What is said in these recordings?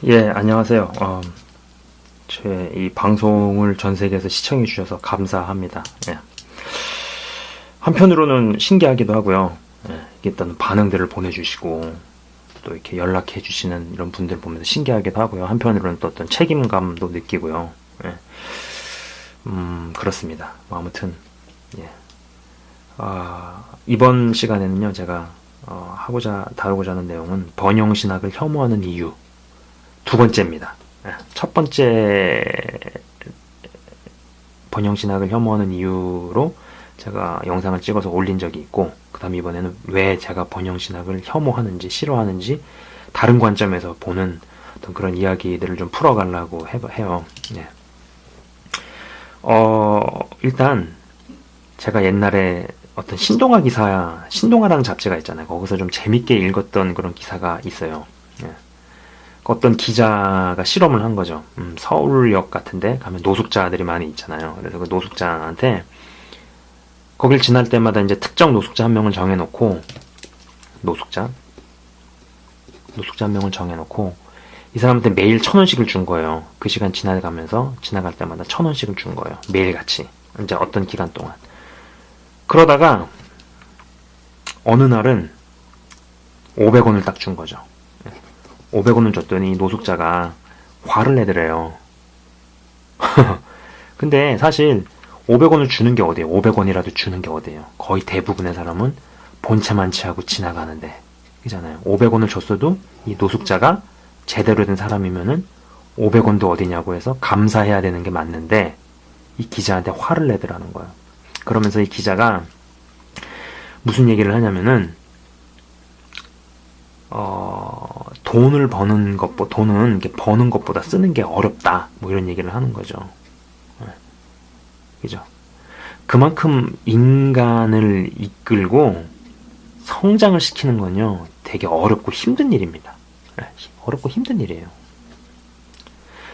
예, 안녕하세요. 제 이 방송을 전 세계에서 시청해 주셔서 감사합니다. 예. 한편으로는 신기하기도 하고요. 예, 일단 반응들을 보내주시고 또 이렇게 연락해 주시는 이런 분들 보면서 신기하기도 하고요. 한편으로는 또 어떤 책임감도 느끼고요. 예. 그렇습니다. 뭐 아무튼 예. 이번 시간에는요, 제가 다루고자 하는 내용은 번영신학을 혐오하는 이유 두 번째입니다. 첫 번째 번영신학을 혐오하는 이유로 제가 영상을 찍어서 올린 적이 있고, 그 다음 이번에는 왜 제가 번영신학을 혐오하는지 싫어하는지 다른 관점에서 보는 어떤 그런 이야기들을 좀 풀어가려고 해요. 예. 일단 제가 옛날에 어떤 신동아라는 잡지가 있잖아요. 거기서 좀 재밌게 읽었던 그런 기사가 있어요. 예. 어떤 기자가 실험을 한 거죠. 서울역 같은데 가면 노숙자들이 많이 있잖아요. 그래서 그 노숙자한테 거길 지날 때마다 이제 특정 노숙자 한 명을 정해놓고 노숙자 한 명을 정해놓고 이 사람한테 매일 1,000원씩을 준 거예요. 그 시간 지나갈 때마다 1,000원씩을 준 거예요. 매일같이. 이제 어떤 기간 동안. 그러다가 어느 날은 500원을 딱 준 거죠. 500원을 줬더니 노숙자가 화를 내더래요. 근데 사실 500원을 주는 게 어디예요? 500원이라도 주는 게 어디예요? 거의 대부분의 사람은 본체만 취하고 지나가는데, 그잖아요. 500원을 줬어도 이 노숙자가 제대로 된 사람이면은 500원도 어디냐고 해서 감사해야 되는 게 맞는데, 이 기자한테 화를 내더라는 거예요. 그러면서 이 기자가 무슨 얘기를 하냐면은 돈은 이렇게 버는 것보다 쓰는 게 어렵다. 뭐 이런 얘기를 하는 거죠. 그죠? 그만큼 인간을 이끌고 성장을 시키는 건요, 되게 어렵고 힘든 일입니다. 어렵고 힘든 일이에요.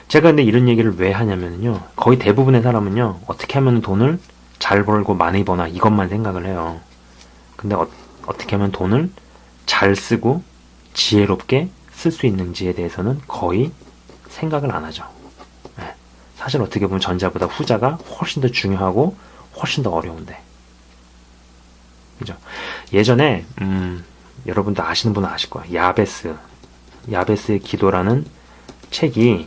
제가 근데 이런 얘기를 왜 하냐면요, 거의 대부분의 사람은요, 어떻게 하면 돈을 잘 벌고 많이 버나 이것만 생각을 해요. 근데 어떻게 하면 돈을 잘 쓰고 지혜롭게 쓸 수 있는지에 대해서는 거의 생각을 안 하죠. 사실 어떻게 보면 전자보다 후자가 훨씬 더 중요하고 훨씬 더 어려운데, 그죠? 예전에 여러분도 아시는 분은 아실 거예요. 야베스의 기도라는 책이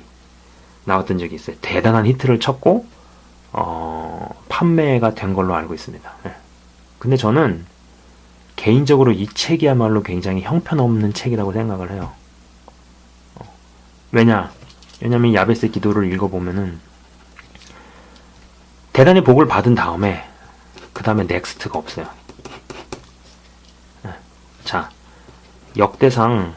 나왔던 적이 있어요. 대단한 히트를 쳤고 판매가 된 걸로 알고 있습니다. 근데 저는 개인적으로 이 책이야말로 굉장히 형편없는 책이라고 생각을 해요. 왜냐면 야베스의 기도를 읽어보면은 대단히 복을 받은 다음에 그 다음에 넥스트가 없어요. 자, 역대상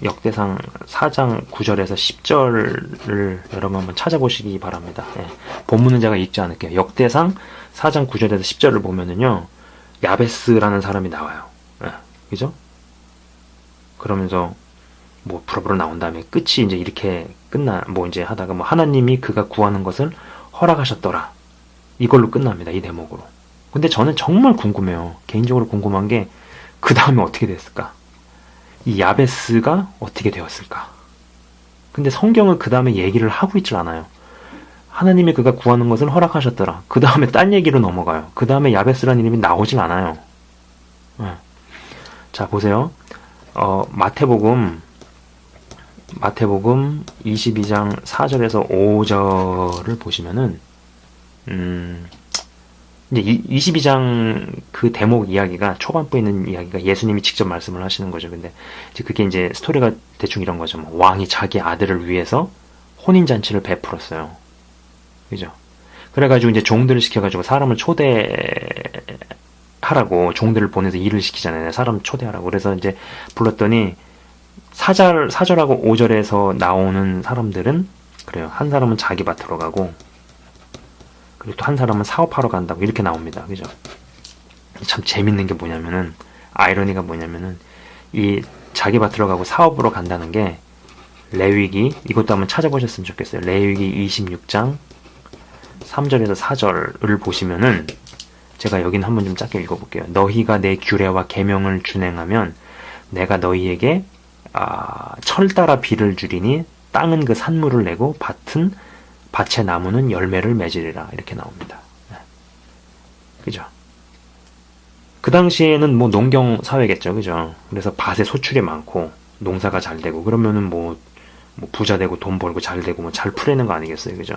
4장 9절에서 10절을 여러분 한번 찾아보시기 바랍니다. 본문은 제가 읽지 않을게요. 역대상 4장 9절에서 10절을 보면은요, 야베스라는 사람이 나와요. 그죠? 그러면서 뭐 부러부러 나온 다음에 끝이 이제 이렇게 이제 하다가 하나님이 그가 구하는 것을 허락하셨더라. 이걸로 끝납니다. 이 대목으로. 근데 저는 정말 궁금해요. 개인적으로 궁금한 게 그 다음에 어떻게 됐을까? 이 야베스가 어떻게 되었을까? 근데 성경은 그 다음에 얘기를 하고 있질 않아요. 하나님이 그가 구하는 것을 허락하셨더라. 그 다음에 딴 얘기로 넘어가요. 그 다음에 야베스라는 이름이 나오질 않아요. 자, 보세요. 마태복음 22장 4절에서 5절을 보시면은, 이제 22장 그 대목 이야기가, 초반부에 있는 이야기가 예수님이 직접 말씀을 하시는 거죠. 근데 이제 그게 이제 스토리가 대충 이런 거죠. 왕이 자기 아들을 위해서 혼인잔치를 베풀었어요. 그죠? 그래가지고 이제 종들을 시켜가지고 사람을 초대하라고, 종들을 보내서 일을 시키잖아요. 사람 초대하라고. 그래서 이제 불렀더니 4절하고 5절에서 나오는 사람들은 그래요. 한 사람은 자기 밭으로 가고, 그리고 또 한 사람은 사업하러 간다고 이렇게 나옵니다. 그죠? 참 재밌는 게 뭐냐면은, 아이러니가 뭐냐면은, 이 자기 밭으로 가고 사업으로 간다는 게 레위기, 이것도 한번 찾아보셨으면 좋겠어요. 레위기 26장 3절에서 4절을 보시면은, 제가 여기는 한번 좀 짧게 읽어볼게요. 너희가 내 규례와 계명을 준행하면 내가 너희에게 철 따라 비를 주리니 땅은 그 산물을 내고 밭의 나무는 열매를 맺으리라. 이렇게 나옵니다. 그죠? 그 당시에는 뭐 농경 사회겠죠. 그죠? 그래서 밭에 소출이 많고 농사가 잘 되고 그러면은 뭐 부자 되고 돈 벌고 잘 되고 뭐 잘 풀리는 거 아니겠어요. 그죠?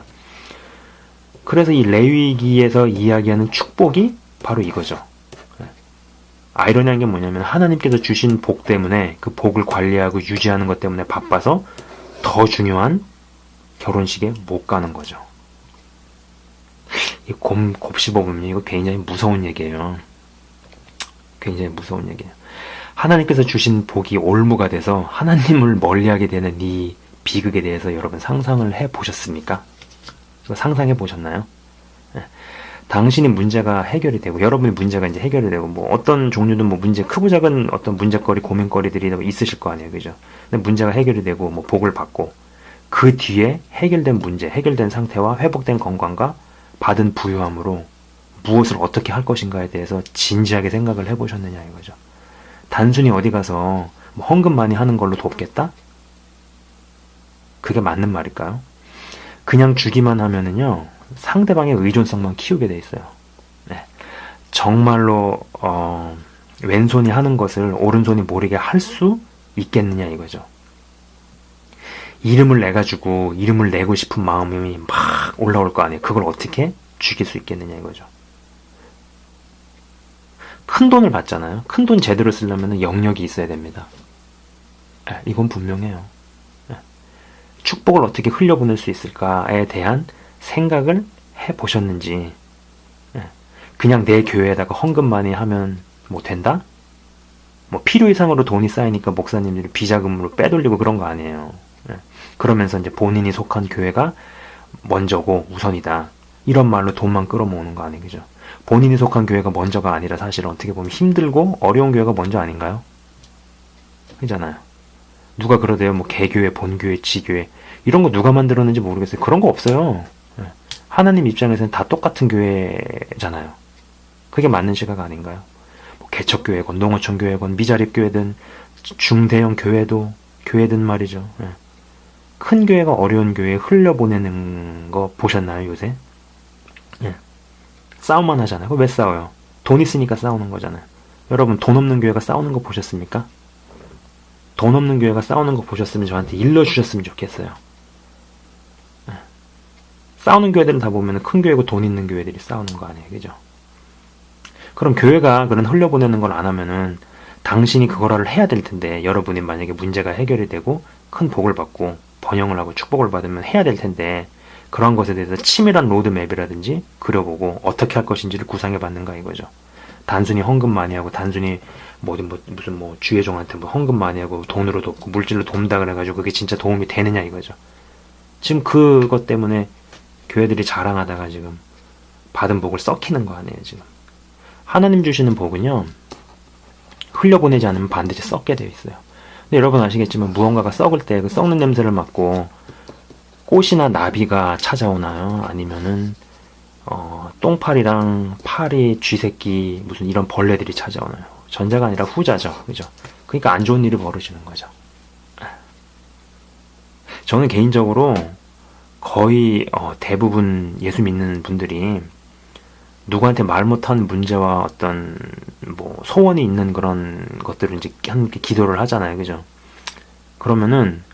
그래서 이 레위기에서 이야기하는 축복이 바로 이거죠. 아이러니한 게 뭐냐면 하나님께서 주신 복 때문에 그 복을 관리하고 유지하는 것 때문에 바빠서 더 중요한 결혼식에 못 가는 거죠. 이 곱씹어보면 이거 굉장히 무서운 얘기예요. 굉장히 무서운 얘기예요. 하나님께서 주신 복이 올무가 돼서 하나님을 멀리하게 되는 이 비극에 대해서 여러분 상상을 해보셨습니까? 상상해 보셨나요? 당신이 문제가 해결이 되고 여러분의 문제가 이제 해결이 되고 뭐 어떤 종류든 뭐 문제 크고 작은 어떤 문제거리 고민거리들이 있으실 거 아니에요. 그죠? 근데 문제가 해결이 되고 뭐 복을 받고 그 뒤에 해결된 문제, 해결된 상태와 회복된 건강과 받은 부유함으로 무엇을 어떻게 할 것인가에 대해서 진지하게 생각을 해보셨느냐 이거죠. 단순히 어디 가서 뭐 헌금 많이 하는 걸로 돕겠다? 그게 맞는 말일까요? 그냥 주기만 하면은요 상대방의 의존성만 키우게 돼 있어요. 네. 정말로 왼손이 하는 것을 오른손이 모르게 할 수 있겠느냐 이거죠. 이름을 내가지고 이름을 내고 싶은 마음이 막 올라올 거 아니에요. 그걸 어떻게 죽일 수 있겠느냐 이거죠. 큰 돈을 받잖아요. 큰 돈 제대로 쓰려면 영역이 있어야 됩니다. 네, 이건 분명해요. 네. 축복을 어떻게 흘려보낼 수 있을까에 대한 생각을 해보셨는지. 네. 그냥 내 교회에다가 헌금 많이 하면 뭐 된다? 뭐 필요 이상으로 돈이 쌓이니까 목사님들이 비자금으로 빼돌리고 그런 거 아니에요. 네. 그러면서 이제 본인이 속한 교회가 먼저고 우선이다. 이런 말로 돈만 끌어모으는 거 아니에요. 그죠? 본인이 속한 교회가 먼저가 아니라 사실은 어떻게 보면 힘들고 어려운 교회가 먼저 아닌가요? 그잖아요. 누가 그러대요. 뭐 개교회, 본교회, 지교회 이런 거 누가 만들었는지 모르겠어요. 그런 거 없어요. 하나님 입장에서는 다 똑같은 교회잖아요. 그게 맞는 시각 아닌가요? 뭐 개척교회건 농어촌교회건 미자립교회든 중대형 교회든 말이죠. 큰 교회가 어려운 교회에 흘려보내는 거 보셨나요 요새? 싸움만 하잖아요. 왜 싸워요? 돈 있으니까 싸우는 거잖아요. 여러분 돈 없는 교회가 싸우는 거 보셨습니까? 돈 없는 교회가 싸우는 거 보셨으면 저한테 일러주셨으면 좋겠어요. 싸우는 교회들은 다 보면 큰 교회고 돈 있는 교회들이 싸우는 거 아니에요. 그죠? 그럼 교회가 그런 흘려보내는 걸 안 하면은 당신이 그거를 해야 될 텐데 여러분이 만약에 문제가 해결이 되고 큰 복을 받고 번영을 하고 축복을 받으면 해야 될 텐데 그런 것에 대해서 치밀한 로드맵이라든지 그려보고 어떻게 할 것인지를 구상해 봤는가 이거죠. 단순히 헌금 많이 하고 단순히 무슨 주회종한테 헌금 많이 하고 돈으로 돕고 물질로 돕다 그래가지고 그게 진짜 도움이 되느냐 이거죠. 지금 그것 때문에 교회들이 자랑하다가 지금 받은 복을 썩히는 거 아니에요 지금. 하나님 주시는 복은요 흘려보내지 않으면 반드시 썩게 되어 있어요. 근데 여러분 아시겠지만 무언가가 썩을 때 그 썩는 냄새를 맡고 꽃이나 나비가 찾아오나요? 아니면은 똥파리랑 파리, 쥐새끼 무슨 이런 벌레들이 찾아오나요? 전자가 아니라 후자죠. 그죠? 그러니까 안 좋은 일이 벌어지는 거죠. 저는 개인적으로 거의 대부분 예수 믿는 분들이 누구한테 말 못한 문제와 어떤 뭐 소원이 있는 그런 것들을 이제 함께 기도를 하잖아요. 그죠? 그러면은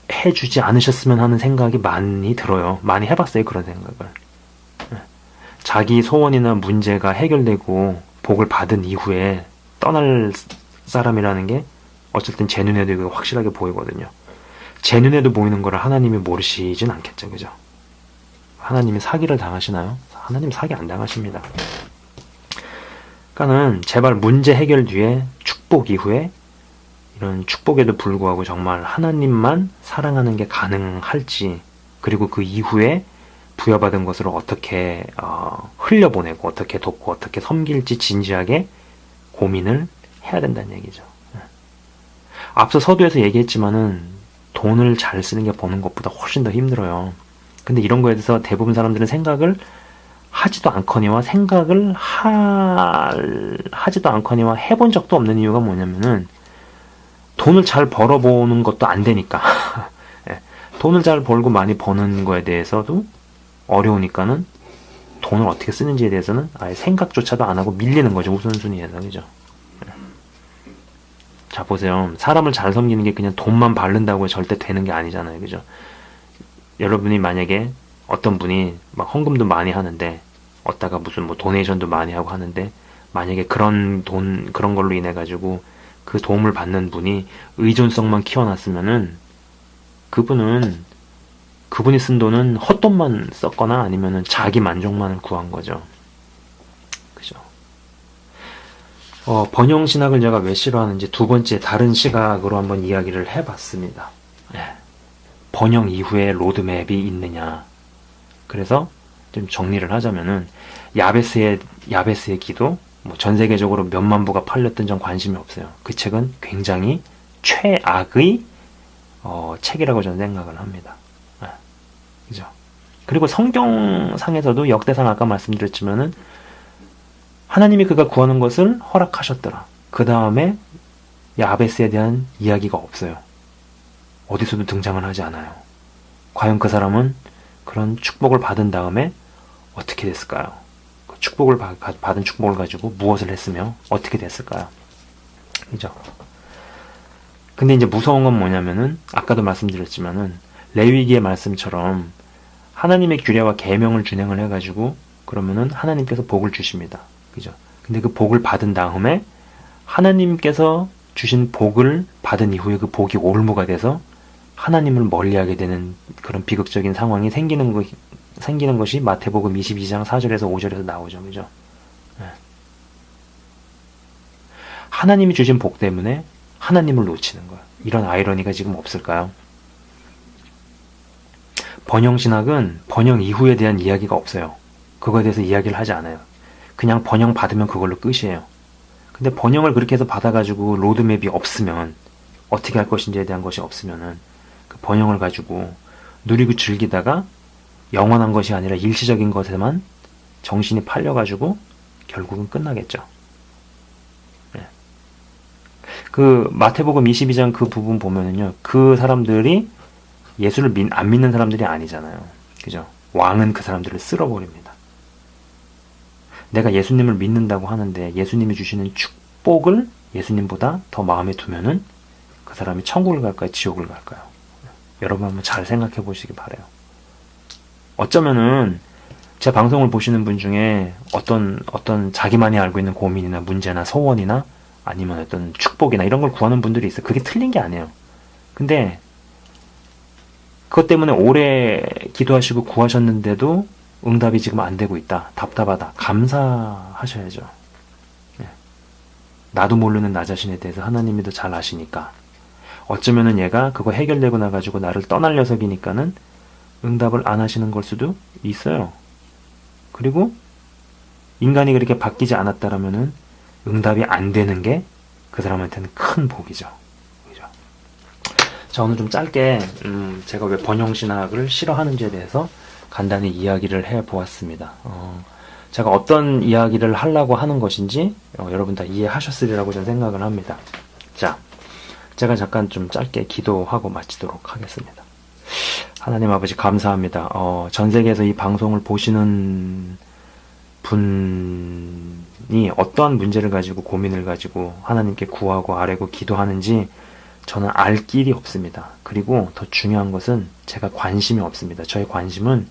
응답해주지 않으셨으면 하는 생각이 많이 들어요. 많이 해봤어요. 그런 생각을. 자기 소원이나 문제가 해결되고 복을 받은 이후에 떠날 사람이라는 게 어쨌든 제 눈에도 이거 확실하게 보이거든요. 제 눈에도 보이는 거를 하나님이 모르시진 않겠죠. 그죠? 하나님이 사기를 당하시나요? 하나님 사기 안 당하십니다. 그러니까는 제발 문제 해결 뒤에 축복 이후에 이런 축복에도 불구하고 정말 하나님만 사랑하는 게 가능할지 그리고 그 이후에 부여받은 것을 어떻게 흘려보내고 어떻게 돕고 어떻게 섬길지 진지하게 고민을 해야 된다는 얘기죠. 앞서 서두에서 얘기했지만은 돈을 잘 쓰는 게 버는 것보다 훨씬 더 힘들어요. 근데 이런 거에 대해서 대부분 사람들은 생각을 하지도 않거니와 하지도 않거니와 해본 적도 없는 이유가 뭐냐면은 돈을 잘 벌어보는 것도 안 되니까. 예. 돈을 잘 벌고 많이 버는 거에 대해서도 어려우니까는 돈을 어떻게 쓰는지에 대해서는 아예 생각조차도 안 하고 밀리는 거죠. 우선순위에서. 그죠? 예. 자, 보세요. 사람을 잘 섬기는 게 그냥 돈만 바른다고 절대 되는 게 아니잖아요. 그죠? 여러분이 만약에 어떤 분이 막 헌금도 많이 하는데, 어디다가 무슨 뭐 도네이션도 많이 하고 하는데, 만약에 그런 걸로 인해 가지고 그 도움을 받는 분이 의존성만 키워놨으면은 그분이 쓴 돈은 헛돈만 썼거나 아니면은 자기 만족만을 구한 거죠. 그죠? 번영신학을 제가 왜 싫어하는지 두 번째 다른 시각으로 한번 이야기를 해봤습니다. 예. 번영 이후에 로드맵이 있느냐. 그래서 좀 정리를 하자면은 야베스의 기도, 뭐 전 세계적으로 몇만 부가 팔렸던 전 관심이 없어요. 그 책은 굉장히 최악의 책이라고 저는 생각을 합니다. 네. 그죠? 그리고 성경상에서도 역대상 아까 말씀드렸지만은 하나님이 그가 구하는 것을 허락하셨더라. 그 다음에 야베스에 대한 이야기가 없어요. 어디서도 등장을 하지 않아요. 과연 그 사람은 그런 축복을 받은 다음에 어떻게 됐을까요? 받은 축복을 가지고 무엇을 했으며 어떻게 됐을까요? 그죠? 근데 이제 무서운 건 뭐냐면은 아까도 말씀드렸지만은 레위기의 말씀처럼 하나님의 규례와 계명을 준행을 해가지고 그러면은 하나님께서 복을 주십니다. 그죠? 근데 그 복을 받은 다음에 하나님께서 주신 복을 받은 이후에 그 복이 올무가 돼서 하나님을 멀리하게 되는 그런 비극적인 상황이 생기는 것이 마태복음 22장 4절에서 5절에서 나오죠. 그죠? 네. 하나님이 주신 복 때문에 하나님을 놓치는 거예요. 이런 아이러니가 지금 없을까요? 번영신학은 번영 이후에 대한 이야기가 없어요. 그거에 대해서 이야기를 하지 않아요. 그냥 번영 받으면 그걸로 끝이에요. 근데 번영을 그렇게 해서 받아가지고 로드맵이 없으면 어떻게 할 것인지에 대한 것이 없으면은 그 번영을 가지고 누리고 즐기다가 영원한 것이 아니라 일시적인 것에만 정신이 팔려가지고 결국은 끝나겠죠. 네. 그 마태복음 22장 그 부분 보면은요, 그 사람들이 예수를 안 믿는 사람들이 아니잖아요. 그죠? 왕은 그 사람들을 쓸어버립니다. 내가 예수님을 믿는다고 하는데 예수님이 주시는 축복을 예수님보다 더 마음에 두면은 그 사람이 천국을 갈까요? 지옥을 갈까요? 여러분 한번 잘 생각해 보시기 바라요. 어쩌면은 제 방송을 보시는 분 중에 어떤 자기만이 알고 있는 고민이나 문제나 소원이나 아니면 어떤 축복이나 이런 걸 구하는 분들이 있어요. 그게 틀린 게 아니에요. 근데 그것 때문에 오래 기도하시고 구하셨는데도 응답이 지금 안 되고 있다. 답답하다. 감사하셔야죠. 네. 나도 모르는 나 자신에 대해서 하나님이 더 잘 아시니까. 어쩌면은 얘가 그거 해결되고 나가지고 나를 떠날 녀석이니까는 응답을 안 하시는 걸 수도 있어요. 그리고 인간이 그렇게 바뀌지 않았다라면은 응답이 안 되는 게 그 사람한테는 큰 복이죠. 그죠? 자, 오늘 좀 짧게 제가 왜 번영신학을 싫어하는지에 대해서 간단히 이야기를 해보았습니다. 제가 어떤 이야기를 하려고 하는 것인지 여러분 다 이해하셨으리라고 저는 생각을 합니다. 자, 제가 잠깐 좀 짧게 기도하고 마치도록 하겠습니다. 하나님 아버지 감사합니다. 전 세계에서 이 방송을 보시는 분이 어떠한 문제를 가지고 고민을 가지고 하나님께 구하고 아뢰고 기도하는지 저는 알 길이 없습니다. 그리고 더 중요한 것은 제가 관심이 없습니다. 저의 관심은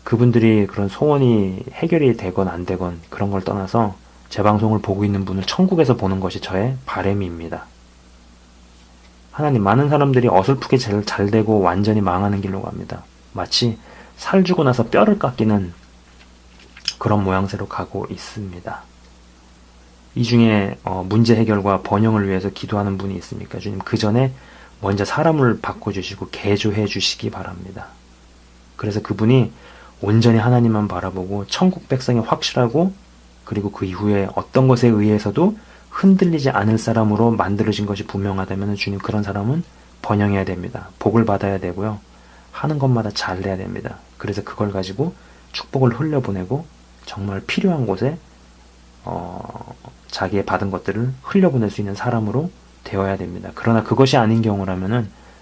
그분들이 그런 소원이 해결이 되건 안 되건 그런 걸 떠나서 제 방송을 보고 있는 분을 천국에서 보는 것이 저의 바람입니다. 하나님, 많은 사람들이 어설프게 잘 되고 완전히 망하는 길로 갑니다. 마치 살 주고 나서 뼈를 깎이는 그런 모양새로 가고 있습니다. 이 중에 문제 해결과 번영을 위해서 기도하는 분이 있습니까? 주님, 그 전에 먼저 사람을 바꿔주시고 개조해 주시기 바랍니다. 그래서 그분이 온전히 하나님만 바라보고 천국 백성이 확실하고 그리고 그 이후에 어떤 것에 의해서도 흔들리지 않을 사람으로 만들어진 것이 분명하다면 주님, 그런 사람은 번영해야 됩니다. 복을 받아야 되고요. 하는 것마다 잘 돼야 됩니다. 그래서 그걸 가지고 축복을 흘려보내고 정말 필요한 곳에 자기의 받은 것들을 흘려보낼 수 있는 사람으로 되어야 됩니다. 그러나 그것이 아닌 경우라면은